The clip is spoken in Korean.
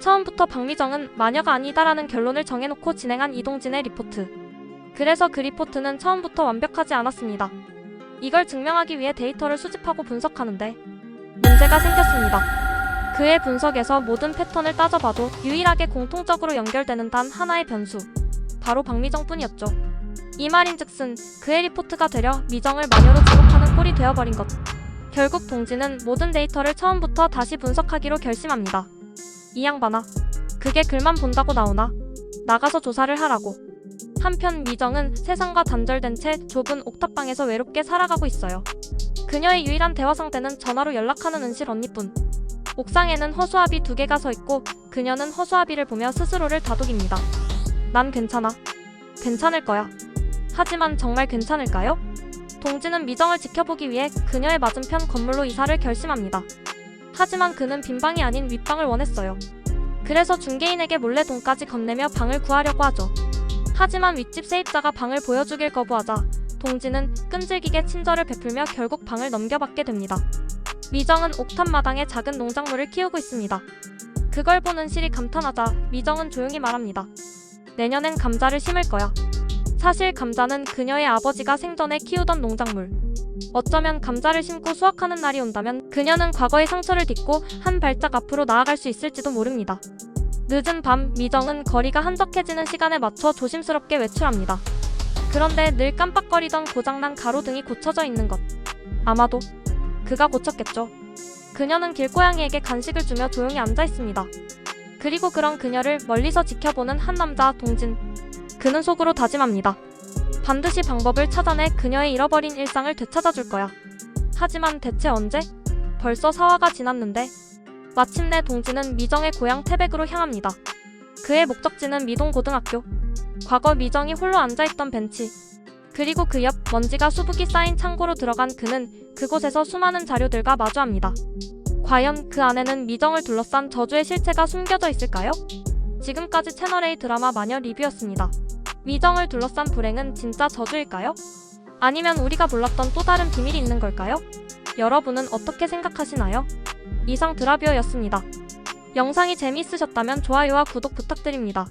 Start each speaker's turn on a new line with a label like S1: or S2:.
S1: 처음부터 박미정은 마녀가 아니다라는 결론을 정해놓고 진행한 이동진의 리포트. 그래서 그 리포트는 처음부터 완벽하지 않았습니다. 이걸 증명하기 위해 데이터를 수집하고 분석하는데 문제가 생겼습니다. 그의 분석에서 모든 패턴을 따져봐도 유일하게 공통적으로 연결되는 단 하나의 변수, 바로 박미정뿐이었죠. 이 말인즉슨 그의 리포트가 되려 미정을 마녀로 지목하는 꼴이 되어버린 것. 결국 동진은 모든 데이터를 처음부터 다시 분석하기로 결심합니다. 이 양반아, 그게 글만 본다고 나오나? 나가서 조사를 하라고. 한편 미정은 세상과 단절된 채 좁은 옥탑방에서 외롭게 살아가고 있어요. 그녀의 유일한 대화 상대는 전화로 연락하는 은실 언니뿐. 옥상에는 허수아비 2개가 서 있고 그녀는 허수아비를 보며 스스로를 다독입니다. 난 괜찮아. 괜찮을 거야. 하지만 정말 괜찮을까요? 동진은 미정을 지켜보기 위해 그녀의 맞은편 건물로 이사를 결심합니다. 하지만 그는 빈방이 아닌 윗방을 원했어요. 그래서 중개인에게 몰래 돈까지 건네며 방을 구하려고 하죠. 하지만 윗집 세입자가 방을 보여주길 거부하자 동진은 끈질기게 친절을 베풀며 결국 방을 넘겨받게 됩니다. 미정은 옥탑 마당에 작은 농작물을 키우고 있습니다. 그걸 보는 실이 감탄하자 미정은 조용히 말합니다. 내년엔 감자를 심을 거야. 사실 감자는 그녀의 아버지가 생전에 키우던 농작물. 어쩌면 감자를 심고 수확하는 날이 온다면 그녀는 과거의 상처를 딛고 한 발짝 앞으로 나아갈 수 있을지도 모릅니다. 늦은 밤 미정은 거리가 한적해지는 시간에 맞춰 조심스럽게 외출합니다. 그런데 늘 깜빡거리던 고장난 가로등이 고쳐져 있는 것. 아마도 그가 고쳤겠죠. 그녀는 길고양이에게 간식을 주며 조용히 앉아 있습니다. 그리고 그런 그녀를 멀리서 지켜보는 한 남자 동진. 그는 속으로 다짐합니다. 반드시 방법을 찾아내 그녀의 잃어버린 일상을 되찾아줄 거야. 하지만 대체 언제? 벌써 사화가 지났는데. 마침내 동진은 미정의 고향 태백으로 향합니다. 그의 목적지는 미동고등학교. 과거 미정이 홀로 앉아있던 벤치. 그리고 그 옆 먼지가 수북이 쌓인 창고로 들어간 그는 그곳에서 수많은 자료들과 마주합니다. 과연 그 안에는 미정을 둘러싼 저주의 실체가 숨겨져 있을까요? 지금까지 채널A 드라마 마녀 리뷰였습니다. 미정을 둘러싼 불행은 진짜 저주일까요? 아니면 우리가 몰랐던 또 다른 비밀이 있는 걸까요? 여러분은 어떻게 생각하시나요? 이상 드라뷰어였습니다. 영상이 재미있으셨다면 좋아요와 구독 부탁드립니다.